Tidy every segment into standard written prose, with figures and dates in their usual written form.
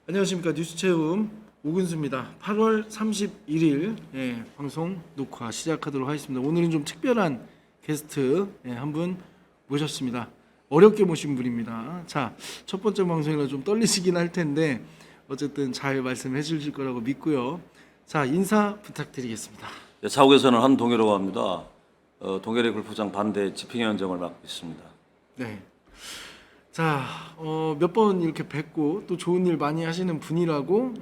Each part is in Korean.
안녕하십니까. 뉴스체험 오근수입니다. 8월 31일 방송 녹화 시작하도록 하겠습니다. 오늘은 좀 특별한 게스트 한 분 모셨습니다. 어렵게 모신 분입니다. 자, 첫 번째 방송이라 좀 떨리시긴 할 텐데 어쨌든 잘 말씀해 주실 거라고 믿고요. 자, 인사 부탁드리겠습니다. 네, 사옥에서는 한동해라고 합니다. 동해대 골프장 반대 집행위원장을 맡고 있습니다. 네. 자, 몇 번 이렇게 뵙고 또 좋은 일 많이 하시는 분이라고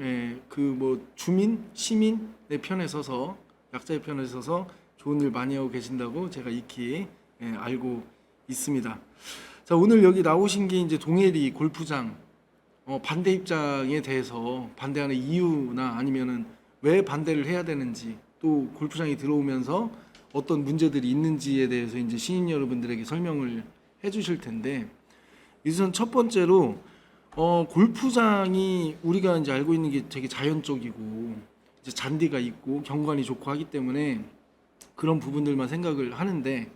그 뭐 주민, 시민의 편에 서서 약자의 편에 서서 좋은 일 많이 하고 계신다고 제가 익히 알고 있습니다. 자, 오늘 여기 나오신 게 이제 동해리 골프장 반대 입장에 대해서 반대하는 이유나 아니면은 왜 반대를 해야 되는지 또 골프장에 들어오면서 어떤 문제들이 있는지에 대해서 이제 시민 여러분들에게 설명을 해주실 텐데. 우선 첫 번째로 골프장이 우리가 이제 알고 있는 게 되게 자연적이고 이제 잔디가 있고 경관이 좋고 하기 때문에 그런 부분들만 생각을 하는데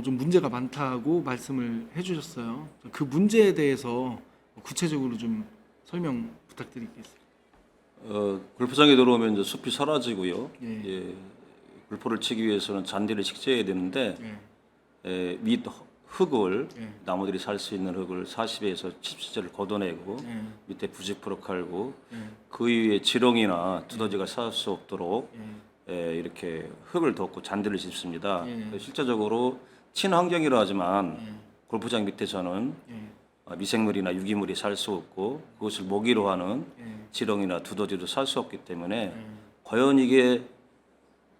좀 문제가 많다고 말씀을 해주셨어요. 그 문제에 대해서 구체적으로 좀 설명 부탁드리겠습니다. 골프장에 들어오면 이제 숲이 사라지고요. 예. 예, 골프를 치기 위해서는 잔디를 식재해야 되는데 밑 흙을 예. 나무들이 살 수 있는 흙을 40에서 70cm를 걷어내고 예. 밑에 부직포로 깔고 예. 그 위에 지렁이나 두더지가 살 수 없도록 예. 이렇게 흙을 덮고 잔디를 짚습니다. 예. 실제적으로 친환경이라 하지만 예. 골프장 밑에서는 예. 미생물이나 유기물이 살 수 없고 그것을 먹이로 하는 예. 지렁이나 두더지도 살 수 없기 때문에 예. 과연 이게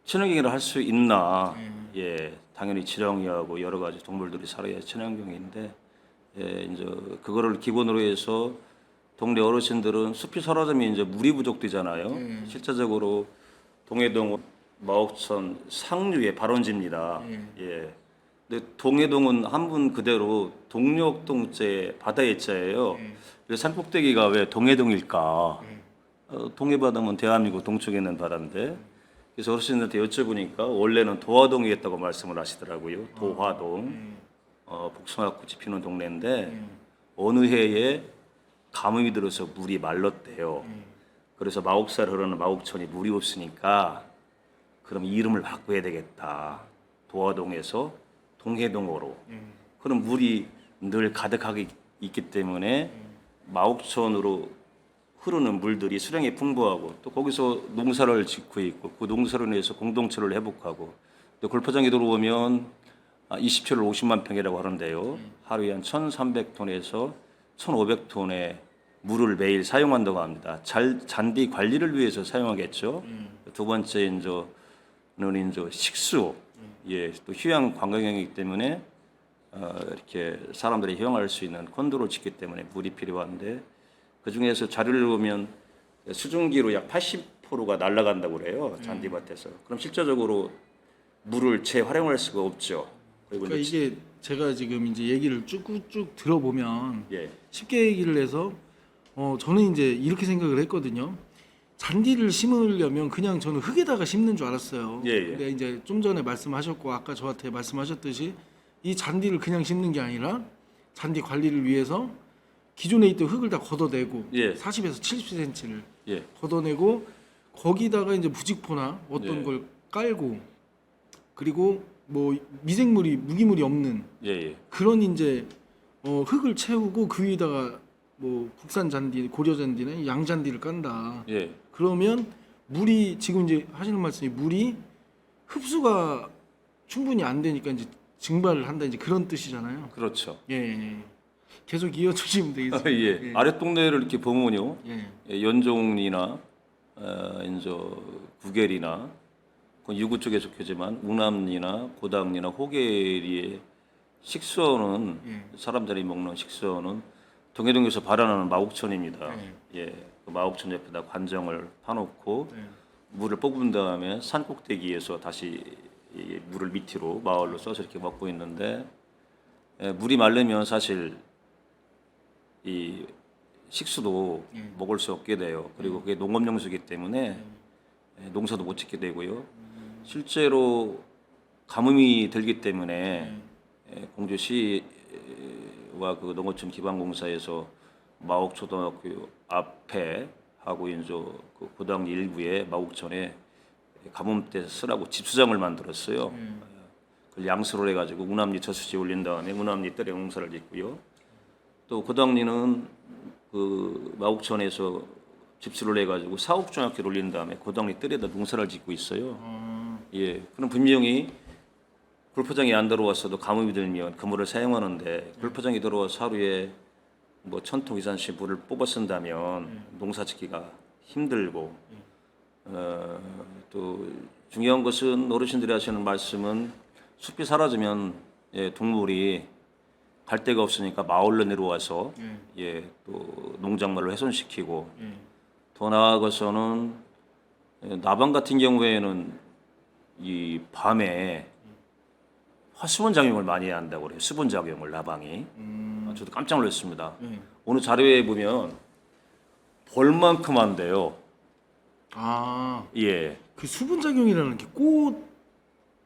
친환경이라 할 수 있나? 예. 당연히 지렁이하고 여러 가지 동물들이 살아야 친환경인데 이제 그거를 기본으로 해서 동네 어르신들은 숲이 사라지면 이제 물이 부족되잖아요. 실제적으로 동해동 마옥천 상류의 발원지입니다. 근데 동해동은 한분 그대로 동력동제 바다의 자예요. 그래서 산꼭대기가 왜 동해동일까? 동해바다면 대한민국 동쪽에 있는 바다인데 그래서 어르신들한테 여쭤보니까 원래는 도화동이었다고 말씀을 하시더라고요. 도화동, 복숭아꽃이 피는 동네인데 어느 해에 가뭄이 들어서 물이 말랐대요. 그래서 마옥사를 흐르는 마옥천이 물이 없으니까 그럼 이름을 바꿔야 되겠다. 도화동에서 동해동으로. 그럼 물이 늘 가득하게 있기 때문에 마옥천으로 흐르는 물들이 수량이 풍부하고 또 거기서 농사를 짓고 있고 그 농사로 인해서 공동체를 회복하고 또 골프장에 들어오면 27월 50만 평이라고 하는데요. 하루에 한 1,300톤에서 1,500톤의 물을 매일 사용한다고 합니다. 잔디 관리를 위해서 사용하겠죠. 두 번째 이제는 이제 식수, 또 휴양 관광객이기 때문에 이렇게 사람들이 휴양할 수 있는 콘도를 짓기 때문에 물이 필요한데. 그 중에서 자료를 보면 수증기로 약 80%가 날아간다고 그래요. 잔디밭에서. 그럼 실제적으로 물을 재활용할 수가 없죠. 그리고 그러니까 이게 제가 지금 이제 얘기를 쭉 들어보면 예. 쉽게 얘기를 해서 저는 이제 이렇게 생각을 했거든요. 잔디를 심으려면 그냥 저는 흙에다가 심는 줄 알았어요. 예. 근데 이제 좀 전에 말씀하셨고 아까 저한테 말씀하셨듯이 이 잔디를 그냥 심는 게 아니라 잔디 관리를 위해서 기존에 있던 흙을 다 걷어내고 40에서 70cm를 걷어내고 거기다가 이제 부직포나 어떤 걸 깔고 그리고 뭐 미생물이 무기물이 없는 그런 이제 흙을 채우고 그 위에다가 뭐 국산 잔디, 고려 잔디나 양 잔디를 깐다. 그러면 물이 지금 이제 하시는 말씀이 물이 흡수가 충분히 안 되니까 이제 증발을 한다 이제 그런 뜻이잖아요. 그렇죠. 예. 계속 이어주시면 되겠습니다. 예. 아래 동네를 이렇게 보면요. 예. 연종이나 이제 구겔이나 유구 쪽에 속하지만 우남리나 고당리나 호계리의 식수원은 사람들이 먹는 식수원은 동해동에서 발현하는 마옥천입니다. 그 마옥천 옆에다 관정을 파놓고 물을 뽑은 다음에 산 꼭대기에서 다시 이 물을 밑으로 마을로 써서 이렇게 먹고 있는데 물이 마르면 사실 이 식수도 먹을 수 없게 돼요. 그리고 그게 농업용수이기 때문에 농사도 못 짓게 되고요. 실제로 가뭄이 들기 때문에 공주시와 그 농어촌 기반공사에서 마곡초등학교 앞에 하고 이제 그 고당 일부에 마곡천에 가뭄대 쓰라고 집수장을 만들었어요. 그걸 양수로 해가지고 운암리 저수지 올린 다음에 운암리 뜰에 농사를 짓고요. 또 고당리는 그 마곡천에서 집수를 해가지고 사옥중학교를 올린 다음에 고당리 뜰에다 농사를 짓고 있어요. 예, 그럼 분명히 골프장이 안 들어왔어도 가뭄이 들면 그물을 사용하는데 골프장이 들어와서 하루에 뭐 1,000통 이상씩 물을 뽑아 쓴다면 농사 짓기가 힘들고 또 중요한 것은 어르신들이 하시는 말씀은 숲이 사라지면 동물이 갈 데가 없으니까 마을로 내려와서 또 농작물을 훼손시키고 더 나아가서는 나방 같은 경우에는 이 밤에 화수분 작용을 많이 해야 한다고 그래요. 수분 작용을 나방이. 저도 깜짝 놀랐습니다. 어느 자료에 보면 벌만큼 한대요. 아, 예. 그 수분 작용이라는 게 꽃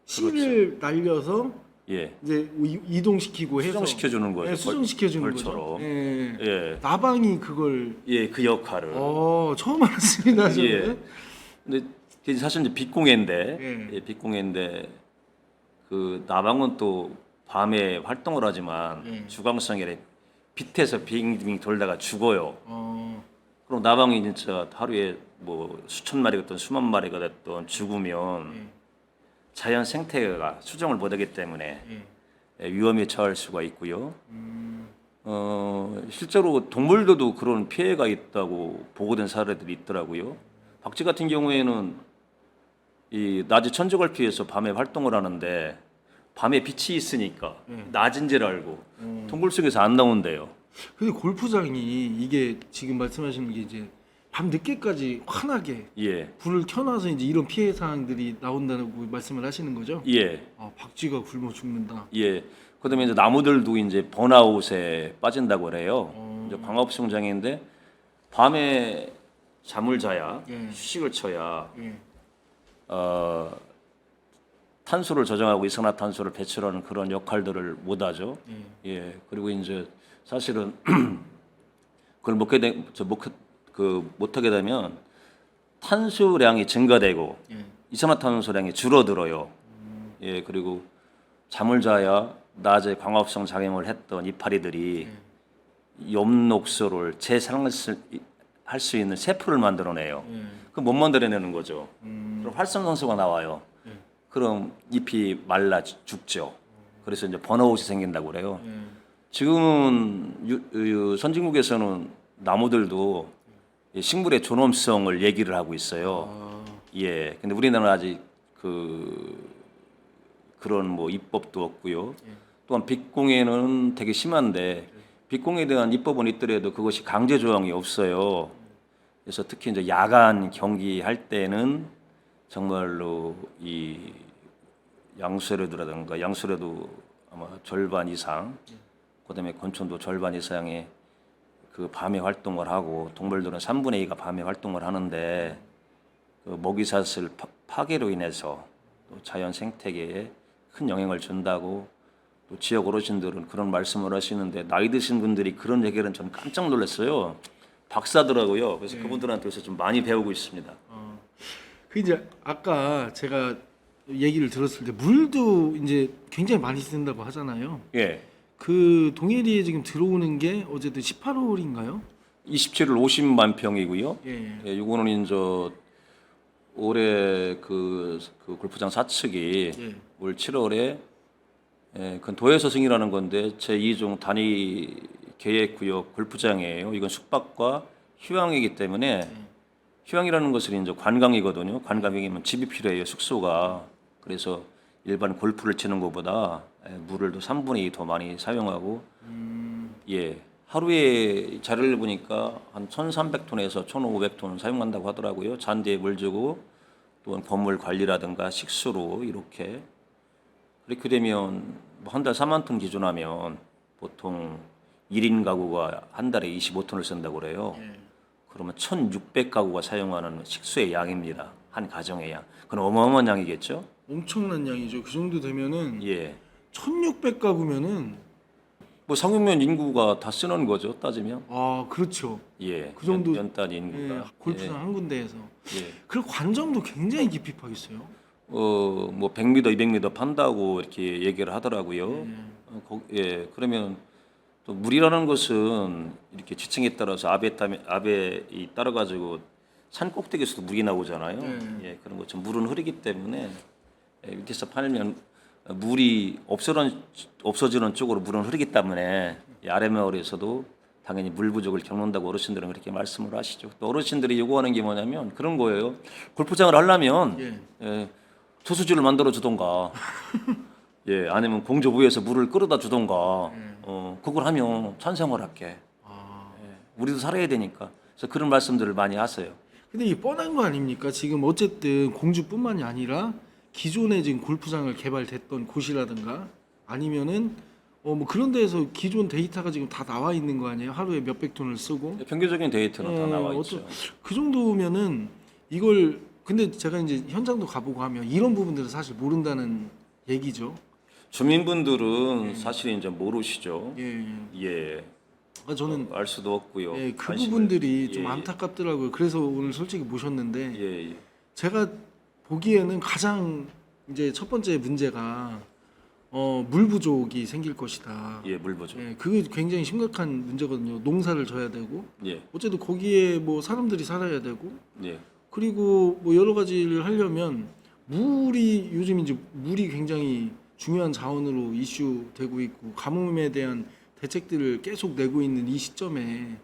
씨를 날려서 예. 이제 이동시키고 해서 수정시켜 주는 거죠. 수정시켜 주는 벌처럼. 거죠. 예. 예. 나방이 그걸 예, 그 역할을. 처음 알았습니다. 저는. 예. 근데 그게 사실 이제 빛공해인데, 예. 빛공해인데 그 나방은 또 밤에 활동을 하지만 주광성에 빛에서 빙빙 돌다가 죽어요. 그럼 나방이 진짜 하루에 뭐 수천 마리가 됐든 수만 마리가 됐든 죽으면 자연 생태계가 수정을 못하기 때문에 위험에 처할 수가 있고요. 실제로 동물들도 그런 피해가 있다고 보고된 사례들이 있더라고요. 박쥐 같은 경우에는 이 낮에 천적을 피해서 밤에 활동을 하는데 밤에 빛이 있으니까 낮인 줄 알고 동굴 속에서 안 나온대요. 근데 골프장이 이게 지금 말씀하시는 게 이제 밤 늦게까지 환하게 예, 불을 켜놔서 이제 이런 피해 사항들이 나온다고 말씀을 하시는 거죠? 예, 박쥐가 굶어 죽는다. 예. 그다음에 이제 나무들도 이제 번아웃에 빠진다고 그래요. 이제 광합성장애인데 밤에 잠을 자야 휴식을 쳐야 탄소를 저장하고 이산화탄소를 배출하는 그런 역할들을 못하죠. 예. 그리고 이제 사실은 그걸 못하게 되면 탄소량이 증가되고 이산화탄소량이 줄어들어요. 예. 그리고 잠을 자야 낮에 광합성 작용을 했던 이파리들이 엽록소를 할 수 있는 세포를 만들어내요. 그럼 못 만들어내는 거죠. 그럼 활성산소가 나와요. 그럼 잎이 말라 죽죠. 그래서 이제 번아웃이 생긴다고 그래요. 지금은 선진국에서는 나무들도 식물의 존엄성을 얘기를 하고 있어요. 예. 근데 우리나라는 아직 그런 뭐 입법도 없고요. 또한 빛공해는 되게 심한데 빛공해에 대한 입법은 있더라도 그것이 강제 조항이 없어요. 그래서 특히 이제 야간 경기할 때는 정말로 이 양수레도라든가 양수레도 아마 절반 이상, 그다음에 곤충도 절반 이상의 그 밤에 활동을 하고 동물들은 3분의 2가 밤에 활동을 하는데 그 먹이사슬 파괴로 인해서 또 자연 생태계에 큰 영향을 준다고 또 지역 어르신들은 그런 말씀을 하시는데 나이 드신 분들이 그런 얘기는 전 깜짝 놀랐어요. 박사더라고요. 그래서 그분들한테서 좀 많이 배우고 있습니다. 그 이제 아까 제가 얘기를 들었을 때 물도 이제 굉장히 많이 쓴다고 하잖아요. 예. 그 동해리에 지금 들어오는 게 어쨌든 18홀인가요? 27일 50만 평이고요. 예. 예, 요거는 이제 올해 그 골프장 사측이 올 7월에 그건 도에서 승인하는 건데 제2종 단위 계획구역 골프장이에요. 이건 숙박과 휴양이기 때문에 휴양이라는 것은 이제 관광이거든요. 관광이면 집이 필요해요. 숙소가. 그래서 일반 골프를 치는 것보다 물을 또 3분의 2 더 많이 사용하고 예. 하루에 자료를 보니까 한 1,300톤에서 1,500톤 사용한다고 하더라고요. 잔디에 물 주고 또는 건물 관리라든가 식수로 이렇게 그렇게 되면 한 달 4만 톤 기준하면 보통 1인 가구가 한 달에 25톤을 쓴다고 그래요. 그러면 1,600가구가 사용하는 식수의 양입니다. 한 가정의 양. 그건 어마어마한 양이겠죠? 엄청난 양이죠. 그 정도 되면은 예. 1,600가구면은 그 상육면 인구가 다 쓰는 거죠, 따지면. 아, 그렇죠. 예. 그 정도- 연단 인구가. 예, 골프장 한 군데에서. 예. 그리고 관점도 굉장히 깊이 파겠어요. 뭐 100m, 200m 판다고 이렇게 얘기를 하더라고요. 예. 그러면 또 물이라는 것은 이렇게 지층에 따라서 압에 따라 가지고 산 꼭대기에서도 물이 나오잖아요. 예. 그런 것처럼 물은 흐르기 때문에 밑에서 파면 물이 없어지는 쪽으로 물은 흐르기 때문에 이 아랫마을에서도 당연히 물 부족을 겪는다고 어르신들은 그렇게 말씀을 하시죠. 또 어르신들이 요구하는 게 뭐냐면 그런 거예요. 골프장을 하려면 투수지를 만들어 주던가, 예, 아니면 공조부에서 물을 끌어다 주던가, 그걸 하면 찬성을 할게. 예, 우리도 살아야 되니까. 그래서 그런 말씀들을 많이 하세요. 근데 이 뻔한 거 아닙니까? 지금 어쨌든 공주뿐만이 아니라 기존에 지금 골프장을 개발됐던 곳이라든가 아니면은 뭐 그런 데에서 기존 데이터가 지금 다 나와 있는 거 아니에요? 하루에 몇백 톤을 쓰고. 평균적인 데이터는 다 나와 있죠. 그 정도면은 이걸 근데 제가 이제 현장도 가보고 하면 이런 부분들은 사실 모른다는 얘기죠. 주민분들은 사실 이제 모르시죠. 예. 예. 그러니까 저는 알 수도 없고요. 예, 그 관심을- 부분들이 예, 좀 안타깝더라고요. 그래서 오늘 솔직히 모셨는데 예, 예. 제가 보기에는 가장 이제 첫 번째 문제가 물 부족이 생길 것이다. 예, 물 보죠. 예, 그게 굉장히 심각한 문제거든요. 농사를 져야 되고 예, 어쨌든 거기에 뭐 사람들이 살아야 되고 예, 그리고 뭐 여러 가지를 하려면 물이 요즘 이제 물이 굉장히 중요한 자원으로 이슈되고 있고 가뭄에 대한 대책들을 계속 내고 있는 이 시점에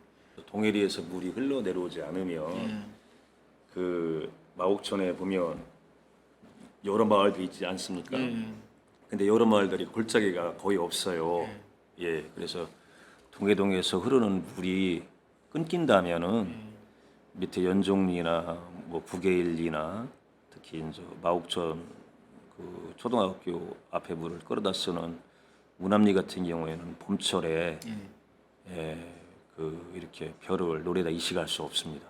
동해리에서 물이 흘러 내려오지 않으면 예, 그 마옥천에 보면 여러 마을들이 있지 않습니까? 예, 근데 여러 마을들이 골짜기가 거의 없어요. 예, 그래서 동해동에서 흐르는 물이 끊긴다면은 밑에 연종리나 뭐 구계일리나 특히 이제 마옥천 그 초등학교 앞에 물을 끌어다 쓰는 우남리 같은 경우에는 봄철에 그 이렇게 벼를 노래다 이식할 수 없습니다.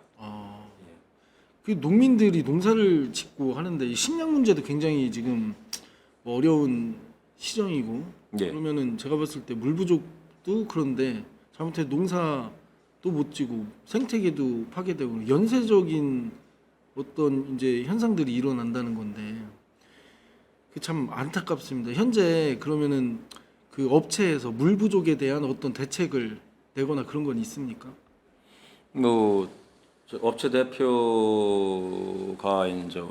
그 농민들이 농사를 짓고 하는데 이 식량 문제도 굉장히 지금 뭐 어려운 시정이고 예. 그러면은 제가 봤을 때 물 부족도 그런데 잘못해 농사도 못 지고 생태계도 파괴되고 연쇄적인 어떤 이제 현상들이 일어난다는 건데 그 참 안타깝습니다. 현재 그러면은 그 업체에서 물 부족에 대한 어떤 대책을 내거나 그런 건 있습니까? 뭐 업체 대표가 이제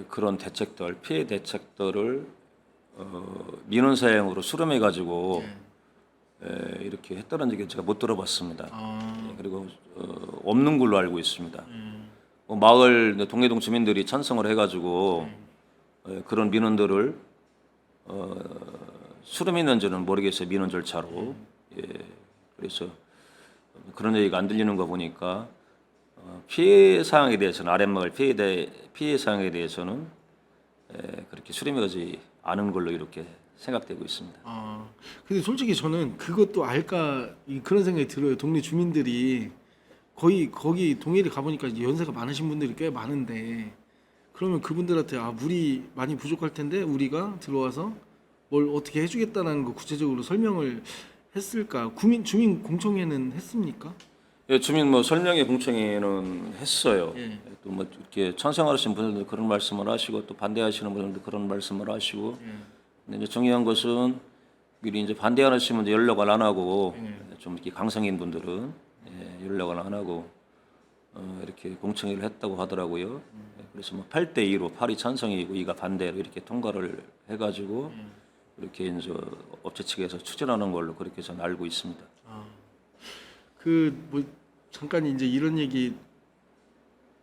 그런 대책들 피해 대책들을 민원 사용으로 수렴해 가지고 이렇게 했다는 얘기 제가 못 들어봤습니다. 예, 그리고 없는 걸로 알고 있습니다. 뭐 마을 동해동 주민들이 찬성을 해가지고 그런 민원들을 수렴했는지는 모르겠어요. 민원 절차로. 예, 그래서 그런 얘기가 안 들리는 거 보니까 피해 사항에 대해서는 아랫마을 피해 사항에 대해서는 그렇게 수렴하지 않은 걸로 이렇게 생각되고 있습니다. 근데 솔직히 저는 그것도 알까 그런 생각이 들어요. 동네 주민들이 거의 거기 동해리 가보니까 이제 연세가 많으신 분들이 꽤 많은데 그러면 그분들한테 물이 많이 부족할 텐데 우리가 들어와서 뭘 어떻게 해주겠다는 거 구체적으로 설명을 했을까? 주민 공청회는 했습니까? 예, 주민 뭐 설명회 공청회는 했어요. 예. 또 뭐 이렇게 찬성하시는 분들도 그런 말씀을 하시고 또 반대하시는 분들도 그런 말씀을 하시고. 근데 이제 중요한 것은 미리 이제 반대하시는 분들 연락을 안 하고 좀 이렇게 강성인 분들은 연락을 안 하고 이렇게 공청회를 했다고 하더라고요. 그래서 뭐 8대 2로 8이 찬성이고 2가 반대로 이렇게 통과를 해가지고 이렇게 이제 업체 측에서 추진하는 걸로 그렇게 저는 알고 있습니다. 그 뭐 잠깐 이제 이런 얘기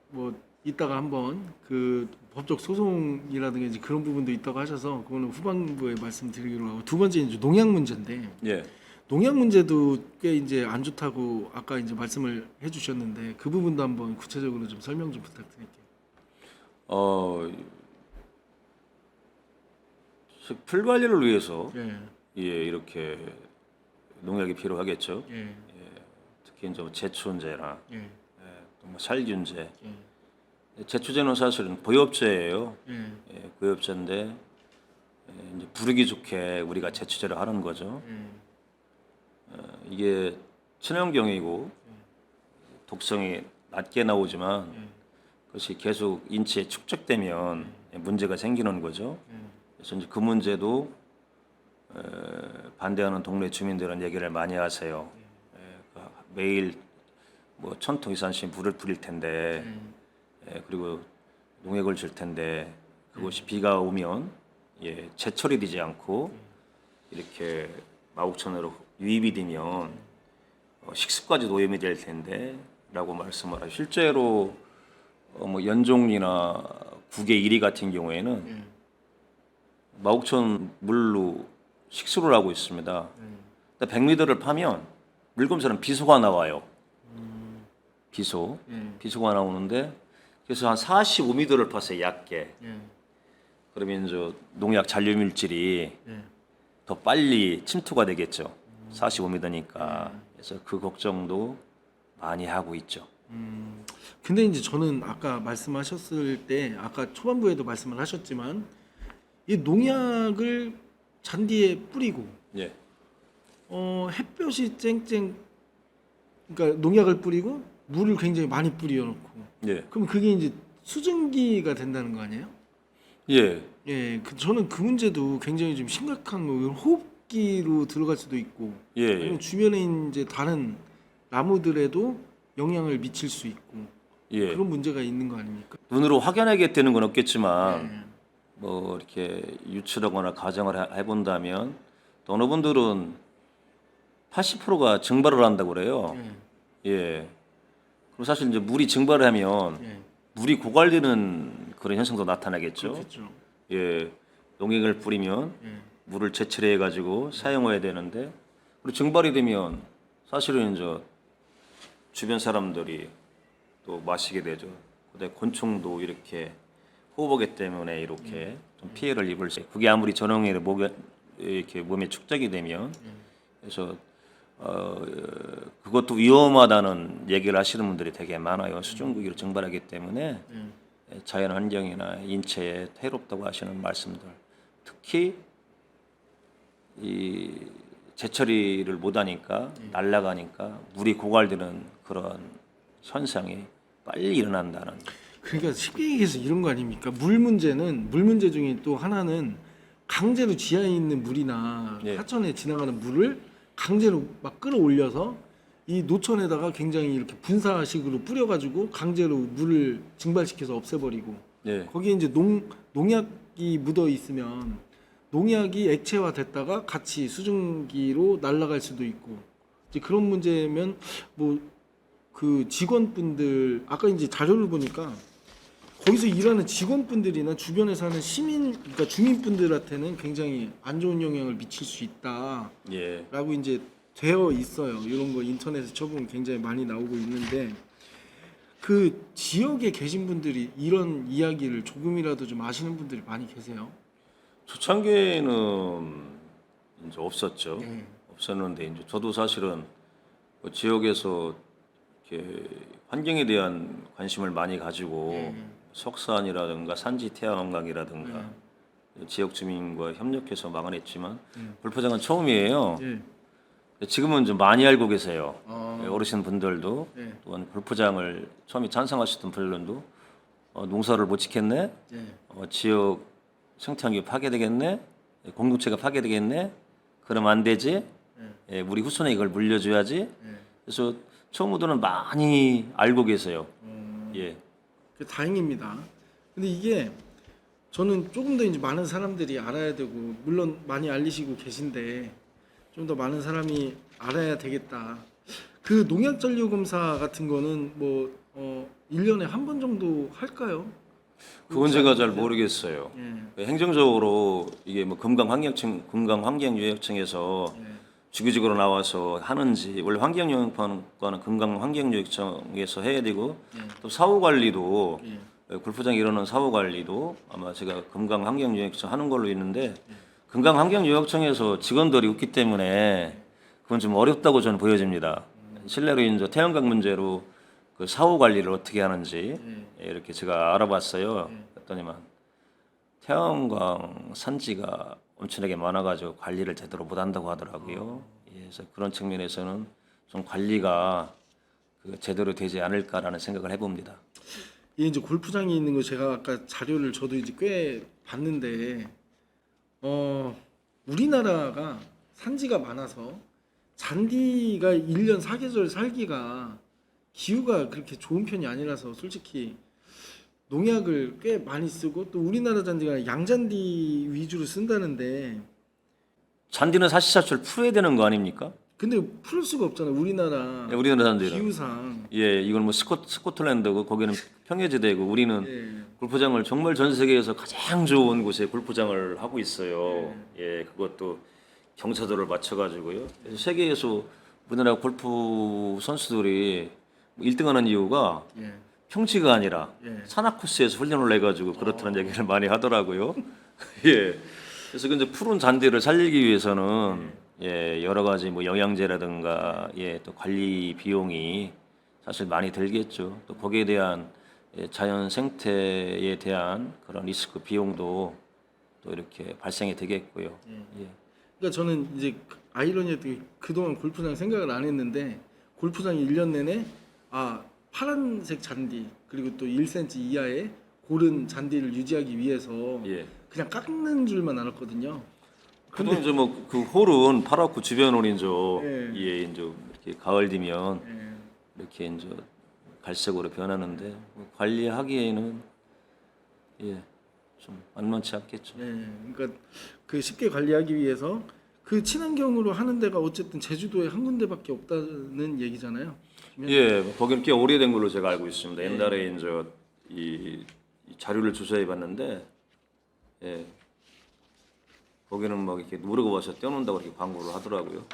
뭐 이따가 한번 그 법적 소송이라든가 이제 그런 부분도 있다고 하셔서 그거는 후반부에 말씀드리기로 하고 두 번째 이제 농약 문제인데 예. 농약 문제도 꽤 이제 안 좋다고 아까 이제 말씀을 해주셨는데 그 부분도 한번 구체적으로 좀 설명 좀 부탁드릴게요. 풀 관리를 위해서 예, 이렇게 농약이 필요하겠죠. 예, 특히 이제 제초제나 예, 또 뭐 살균제. 예, 제초제는 사실은 고엽제예요. 예, 고엽제인데 이제 부르기 좋게 우리가 제초제를 하는 거죠. 이게 친환경이고 독성이 낮게 나오지만 그것이 계속 인체에 축적되면 문제가 생기는 거죠. 그래서 이제 그 문제도 반대하는 동네 주민들은 얘기를 많이 하세요. 매일 뭐 1,000통 이상씩 물을 뿌릴 텐데 그리고 농약을 줄 텐데 그것이 비가 오면 제철이 되지 않고 이렇게 마곡천으로 유입이 되면 식습까지 오염이 될 텐데라고 말씀을 하죠. 실제로 뭐 연종리나 국외 1위 같은 경우에는 마곡천 물로 식수를 하고 있습니다. 100m를 파면 물검사는 비소가 나와요. 비소가 나오는데 그래서 한 45m를 팠어요. 얕게. 그러면 이제 농약 잔류 물질이 더 빨리 침투가 되겠죠. 45m니까. 그래서 그 걱정도 많이 하고 있죠. 근데 이제 저는 아까 말씀하셨을 때 아까 초반부에도 말씀을 하셨지만 이 농약을 잔디에 뿌리고 예. 햇볕이 쨍쨍 그러니까 농약을 뿌리고 물을 굉장히 많이 뿌려놓고 예. 그럼 그게 이제 수증기가 된다는 거 아니에요? 예. 예, 저는 그 문제도 굉장히 좀 심각한 거. 호흡기로 들어갈 수도 있고, 예. 아니면 주변에 이제 다른 나무들에도 영향을 미칠 수 있고 예. 그런 문제가 있는 거 아닙니까? 눈으로 확연하게 되는 건 없겠지만 예. 뭐 이렇게 유추하거나 가정을 해본다면 또 어느 분들은 80%가 증발을 한다고 그래요. 예. 그리고 사실 이제 물이 증발을 하면 물이 고갈되는 그런 현상도 나타나겠죠. 그렇죠. 예. 농약을 뿌리면 물을 제철해 가지고 사용해야 되는데 그리고 증발이 되면 사실은 이제 주변 사람들이 또 마시게 되죠. 근데 곤충도 이렇게 호흡하기 때문에 이렇게 좀 피해를 입을 수. 그게 아무리 전용액이 이렇게 몸에 축적이 되면 그래서 그것도 위험하다는 얘기를 하시는 분들이 되게 많아요. 수증기로 증발하기 때문에 자연 환경이나 인체에 해롭다고 하시는 말씀들. 특히 이 제처리를 못하니까 날아가니까 물이 고갈되는 그런 현상이 빨리 일어난다는. 그러니까 쉽게 얘기해서 이런 거 아닙니까? 물 문제 중에 또 하나는 강제로 지하에 있는 물이나 하천에 지나가는 물을 강제로 막 끌어올려서 이 노천에다가 굉장히 이렇게 분사식으로 뿌려가지고 강제로 물을 증발시켜서 없애버리고 거기에 이제 농약이 묻어 있으면 농약이 액체화 됐다가 같이 수증기로 날아갈 수도 있고 이제 그런 문제면 뭐 그 직원분들 아까 이제 자료를 보니까 거기서 일하는 직원분들이나 주변에 사는 그러니까 주민분들한테는 굉장히 안 좋은 영향을 미칠 수 있다라고 이제 되어 있어요. 이런 거 인터넷에 쳐보면 굉장히 많이 나오고 있는데 그 지역에 계신 분들이 이런 이야기를 조금이라도 좀 아시는 분들이 많이 계세요? 초창기에는 이제 없었죠. 없었는데 이제 저도 사실은 그 지역에서 이렇게 환경에 대한 관심을 많이 가지고 석산이라든가 산지 태양광이라든가 지역 주민과 협력해서 막아냈지만 불포장은 처음이에요. 지금은 좀 많이 알고 계세요. 어르신 분들도 또한 불포장을 처음에 찬성하셨던 분들도 농사를 못 짓겠네, 지역 생태환경이 파괴되겠네, 공동체가 파괴되겠네, 그러면 안 되지. 우리 후손에 이걸 물려줘야지. 그래서 처음부터는 많이 알고 계세요. 다행입니다. 근데 이게 저는 조금 더 이제 많은 사람들이 알아야 되고 물론 많이 알리시고 계신데 좀 더 많은 사람이 알아야 되겠다. 그 농약 잔류 검사 같은 거는 뭐 1년에 한 번 정도 할까요? 그건 제가 잘 모르겠어요. 행정적으로 이게 뭐 금강환경유역청에서 주기적으로 나와서 하는지 원래 환경영향과는 금강환경유역청에서 해야 되고 또 사후 관리도 불포장이 일어나는 사후 관리도 아마 제가 금강환경유역청 하는 걸로 있는데 금강환경유역청에서 직원들이 없기 때문에 그건 좀 어렵다고 저는 보여집니다. 실내로 이제 태양광 문제로 그 사후 관리를 어떻게 하는지 이렇게 제가 알아봤어요. 그랬더니만 태양광 산지가 엄청나게 많아가지고 관리를 제대로 못한다고 하더라고요. 그래서 그런 측면에서는 좀 관리가 제대로 되지 않을까라는 생각을 해봅니다. 이게 이제 골프장이 있는 거 제가 아까 자료를 저도 이제 꽤 봤는데 우리나라가 산지가 많아서 잔디가 1년 4계절 살기가 기후가 그렇게 좋은 편이 아니라서 솔직히 농약을 꽤 많이 쓰고 또 우리나라 잔디가 양잔디 위주로 쓴다는데 잔디는 사시사철 풀어야 되는 거 아닙니까? 근데 풀 수가 없잖아 우리나라 우리나라 잔디는. 기후상. 이건 뭐 스코틀랜드고 거기는 평야지대고 우리는 예. 골프장을 정말 전 세계에서 가장 좋은 곳에 골프장을 하고 있어요. 그것도 경사도를 맞춰가지고요. 그래서 세계에서 우리나라 골프 선수들이 1등하는 이유가 예. 평지가 아니라 예. 산악 코스에서 훈련을 해가지고 그렇다는 얘기를 많이 하더라고요. 예. 그래서 이제 푸른 잔디를 살리기 위해서는 여러 가지 뭐 영양제라든가 또 관리 비용이 사실 많이 들겠죠. 또 거기에 대한 자연 생태에 대한 그런 리스크 비용도 또 이렇게 발생이 되겠고요. 그러니까 저는 이제 아이러니했던 게 그동안 골프장 생각을 안 했는데 골프장이 1년 내내 파란색 잔디 그리고 또 1cm 이하의 고른 잔디를 유지하기 위해서 그냥 깎는 줄만 알았거든요. 근데 이제 뭐 그 홀은 파랗고 주변은 이제 이제 이렇게 가을 되면 이렇게 이제 갈색으로 변하는데 뭐 관리하기에는 좀 만만치 않겠죠. 그러니까 그 쉽게 관리하기 위해서 그 친환경으로 하는 데가 어쨌든 제주도에 한 군데밖에 없다는 얘기잖아요. 거기는 꽤 오래된 걸로 제가 알고 있습니다. 옛날에 이제 이 자료를 조사해봤는데, 거기는 막 이렇게 누르고 와서 떼어놓는다고 이렇게 광고를 하더라고요.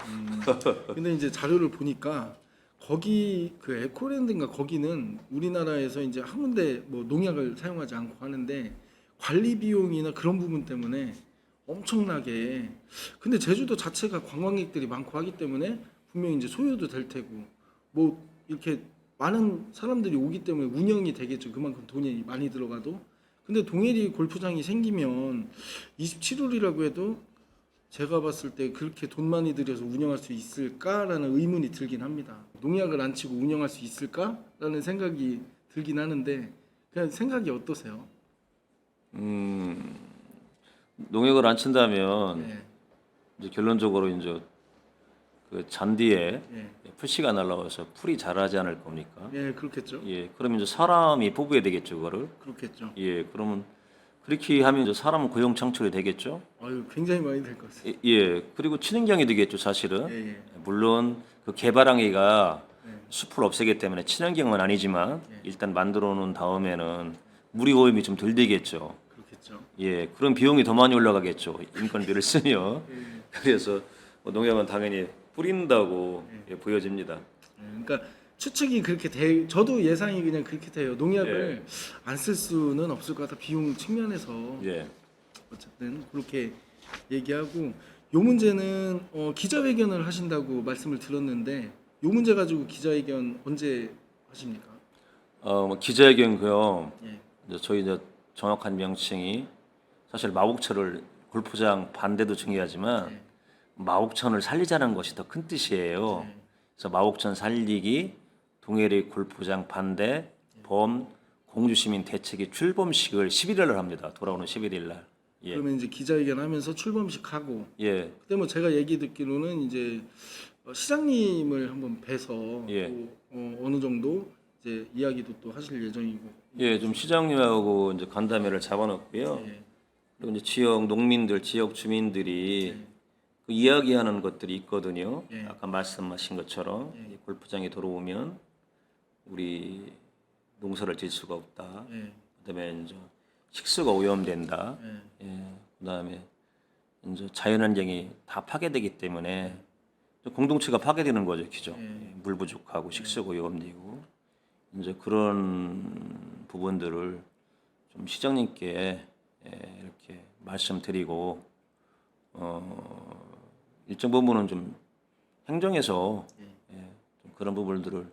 근데 이제 자료를 보니까 거기 그 에코랜드인가 거기는 우리나라에서 이제 한 군데 뭐 농약을 사용하지 않고 하는데 관리 비용이나 그런 부분 때문에 엄청나게 근데 제주도 자체가 관광객들이 많고 하기 때문에 분명히 이제 소요도 될 테고 뭐 이렇게 많은 사람들이 오기 때문에 운영이 되겠죠. 그만큼 돈이 많이 들어가도. 근데 동해리 골프장이 생기면 27홀이라고 해도 제가 봤을 때 그렇게 돈 많이 들여서 운영할 수 있을까라는 의문이 들긴 합니다. 농약을 안 치고 운영할 수 있을까라는 생각이 들긴 하는데 그냥 생각이 어떠세요? 농약을 안 친다면 이제 결론적으로 이제 그 잔디에 풀씨가 날라와서 풀이 자라지 않을 겁니까? 그렇겠죠. 그러면 이제 사람이 뽑아야 되겠죠, 그거를. 그렇겠죠. 그러면 그렇게 하면 이제 사람 고용 창출이 되겠죠. 굉장히 많이 될 것 같아요. 그리고 친환경이 되겠죠, 사실은. 물론 그 개발항이가 숲을 없애기 때문에 친환경은 아니지만 일단 만들어 놓은 다음에는 물이 오염이 좀 덜 되겠죠. 그렇겠죠. 그런 비용이 더 많이 올라가겠죠. 인건비를 쓰면. 그래서 뭐 농약은 당연히 뿌린다고 보여집니다. 그러니까 추측이 그렇게 저도 예상이 그냥 그렇게 돼요. 농약을 안 쓸 수는 없을 것 같아. 비용 측면에서 어쨌든 그렇게 얘기하고 요 문제는 기자회견을 하신다고 말씀을 들었는데 요 문제 가지고 기자회견 언제 하십니까? 뭐 기자회견고요. 이제 저희 이제 정확한 명칭이 사실 마곡천을 골프장 반대도 중요하지만 마곡천을 살리자는 것이 더 큰 뜻이에요. 그래서 마곡천 살리기, 동해리 골프장 반대, 범 공주시민 대책위 출범식을 11일 날 합니다. 돌아오는 11일 날. 그러면 이제 기자회견 하면서 출범식 하고. 그때 뭐 제가 얘기 듣기로는 이제 시장님을 한번 뵈서 또, 어느 정도 이제 이야기도 또 하실 예정이고. 좀 시장님하고 이제 간담회를 잡아놓고요. 그리고 이제 지역 농민들, 지역 주민들이 그 이야기하는 것들이 있거든요. 아까 말씀하신 것처럼 골프장에 들어오면 우리 농사를 질 수가 없다. 그다음에 이제 식수가 오염된다. 그다음에 이제 자연환경이 다 파괴되기 때문에 공동체가 파괴되는 거죠, 기죠. 물 부족하고 식수가 오염되고 이제 그런 부분들을 좀 시장님께 이렇게 말씀드리고 일정 부분은 좀 행정에서 좀 그런 부분들을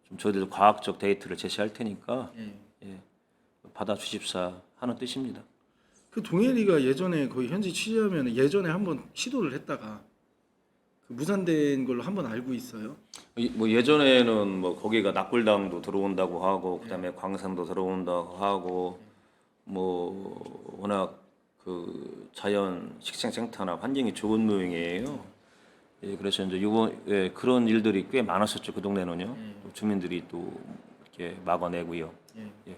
좀 저희들도 과학적 데이터를 제시할 테니까 받아주십사 하는 뜻입니다. 그 동해리가 예전에 거기 현지 취재하면 예전에 한번 시도를 했다가 그 무산된 걸로 한번 알고 있어요. 뭐 예전에는 뭐 거기가 낙굴당도 들어온다고 하고 그다음에 광산도 들어온다고 하고 뭐 워낙 그 자연 식생 생태나 환경이 좋은 모양이에요. 예, 그래서 이제 그런 일들이 꽤 많았었죠 그 동네는요. 또 주민들이 또 이렇게 막아내고요. 예.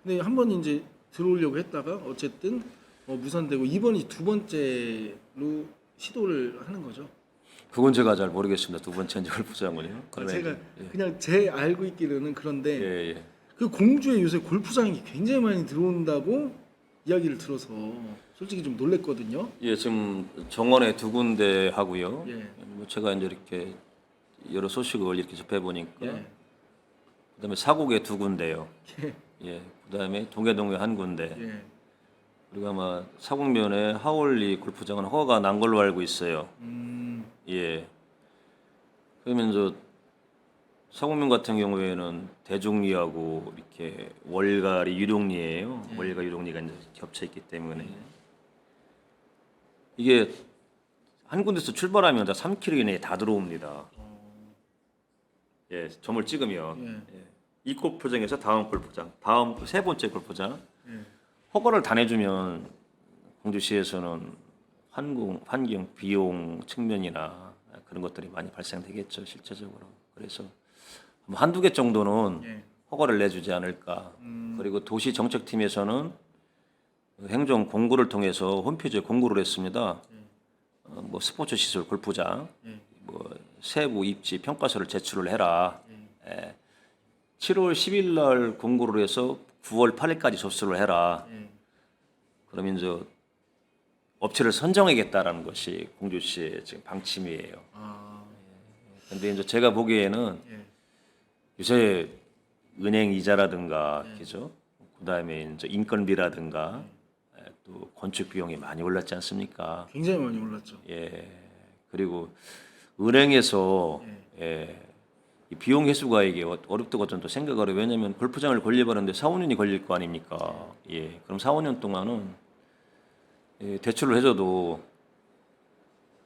근데 한번 이제 들어오려고 했다가 어쨌든 무산되고 이번이 두 번째로 시도를 하는 거죠. 그건 제가 잘 모르겠습니다. 두 번째 골프장은요. 제가 그냥 제 알고 있기로는 그런데 예. 그 공주에 요새 골프장이 굉장히 많이 들어온다고 이야기를 들어서 솔직히 좀 놀랬거든요. 예, 지금 정원에 두 군데 하고요. 예. 뭐 제가 이제 이렇게 여러 소식을 이렇게 접해 보니까 예. 그다음에 사곡에 두 군데요. 예. 예. 그다음에 동해동에 한 군데. 예. 그리고 아마 사곡면에 하월리 골프장은 허가가 난 걸로 알고 있어요. 예. 그러면 저 사곡면 같은 경우에는 대종리하고 이렇게 월갈이 유동리예요. 월가 유동리가 이제 겹쳐 있기 때문에 이게 한 군데서 출발하면 다 3km 이내에 다 들어옵니다. 예, 점을 찍으면 이 골프장에서 다음 골프장, 다음 세 번째 골프장 허가를 다 내주면 공주시에서는 환경 비용 측면이나 그런 것들이 많이 발생되겠죠 실제적으로. 그래서 한두 개 정도는 허가를 내주지 않을까. 그리고 도시정책팀에서는 행정 공고를 통해서 홈페이지에 공고를 했습니다. 뭐 스포츠 시설 골프장, 뭐 세부 입지 평가서를 제출을 해라. 7월 10일 날 공고를 해서 9월 8일까지 접수를 해라. 그러면 이제 업체를 선정하겠다라는 것이 공주시의 지금 방침이에요. 근데 이제 제가 보기에는 요새 은행 이자라든가 그죠? 그다음에 이제 인건비라든가 또 건축 비용이 많이 올랐지 않습니까? 굉장히 많이 올랐죠. 예. 그리고 은행에서 이 비용 회수가 이게 어렵다고 저는 또 생각을 해요. 왜냐하면 골프장을 건립하는데 4, 5년이 걸릴 거 아닙니까? 예. 그럼 4, 5년 동안은 대출을 해줘도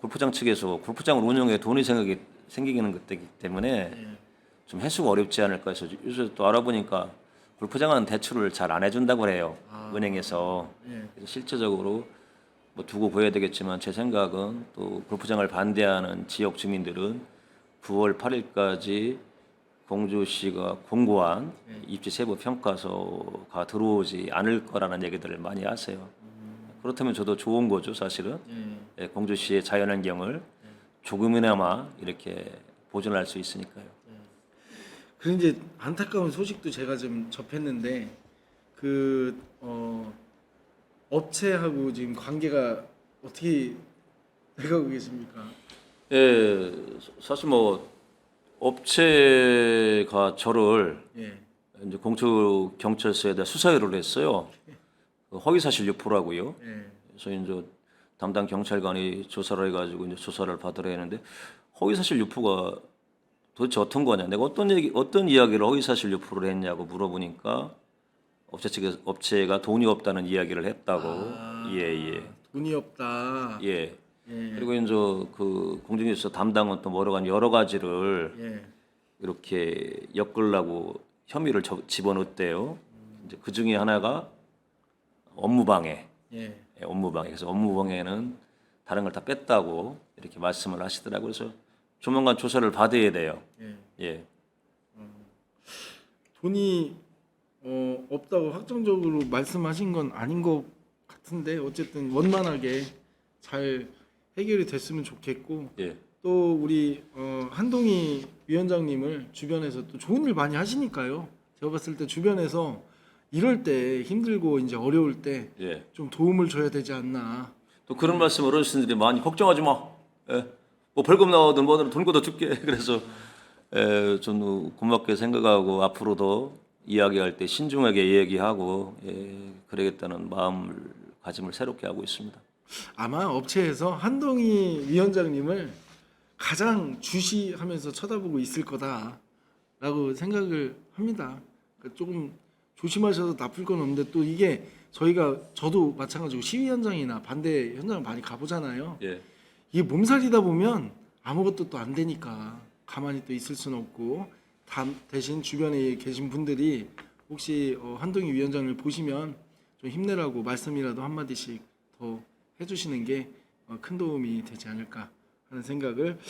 골프장 측에서 골프장을 운영해 돈이 생기는 것이기 때문에 좀 해수가 어렵지 않을까 해서 요새 또 알아보니까 골프장은 대출을 잘 안 해준다고 해요. 은행에서. 그래서 실제적으로 뭐 두고 보여야 되겠지만 제 생각은 또 골프장을 반대하는 지역 주민들은 9월 8일까지 공주시가 공고한 입지 세부 평가서가 들어오지 않을 거라는 얘기들을 많이 하세요. 그렇다면 저도 좋은 거죠, 사실은. 공주시의 자연환경을 조금이나마 이렇게 보존할 수 있으니까요. 그리고 이제 안타까운 소식도 제가 좀 접했는데 업체하고 지금 관계가 어떻게 돼가고 계십니까? 예, 사실 뭐 업체가 저를 이제 공처 경찰서에다 수사 의뢰를 했어요. 허위 사실 유포라고요. 그래서 이제 담당 경찰관이 조사를 해가지고 이제 조사를 받으려 했는데 허위 사실 유포가 도대체 어떤 거냐? 내가 어떤 이야기를 허위 사실 유포를 했냐고 물어보니까 업체가 돈이 없다는 이야기를 했다고. 예. 돈이 없다. 예. 그리고 이제 그 공중에서 담당은 또 여러 가지를 이렇게 엮으려고 혐의를 집어넣었대요. 이제 그 중에 하나가 업무방해. 업무방해. 그래서 업무방해는 다른 걸 다 뺐다고 이렇게 말씀을 하시더라고요. 그래서 조만간 조사를 받아야 돼요. 돈이 없다고 확정적으로 말씀하신 건 아닌 것 같은데 어쨌든 원만하게 잘 해결이 됐으면 좋겠고 또 우리 한동희 위원장님을 주변에서 또 좋은 일 많이 하시니까요. 제가 봤을 때 주변에서 이럴 때 힘들고 이제 어려울 때 좀 도움을 줘야 되지 않나. 또 그런 말씀 어르신들이 많이 걱정하지 마. 뭐 벌금 나오든 뭐든 돈 걷어 줄게. 그래서 좀 고맙게 생각하고 앞으로도 이야기할 때 신중하게 이야기하고 그러겠다는 마음가짐을 새롭게 하고 있습니다. 아마 업체에서 한동희 위원장님을 가장 주시하면서 쳐다보고 있을 거다라고 생각을 합니다. 그러니까 조금 조심하셔도 나쁠 건 없는데 또 이게 저도 마찬가지고 시위 현장이나 반대 현장 많이 가보잖아요. 이게 몸살이다 보면 아무것도 또 안 되니까 가만히 또 있을 수는 없고 대신 주변에 계신 분들이 혹시 한동희 위원장을 보시면 좀 힘내라고 말씀이라도 한마디씩 더 해주시는 게 큰 도움이 되지 않을까 하는 생각을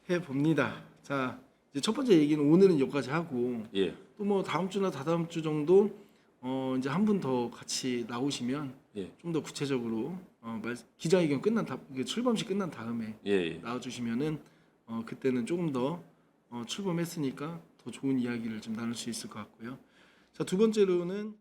해봅니다. 자, 이제 첫 번째 얘기는 오늘은 여기까지 하고 예. 또 뭐 다음 주나 다다음 주 정도 이제 한 분 더 같이 나오시면 예. 좀 더 구체적으로 기자회견 끝난 출범식 끝난 다음에 예. 나와주시면은 그때는 조금 더 출범했으니까 더 좋은 이야기를 좀 나눌 수 있을 것 같고요. 자, 두 번째로는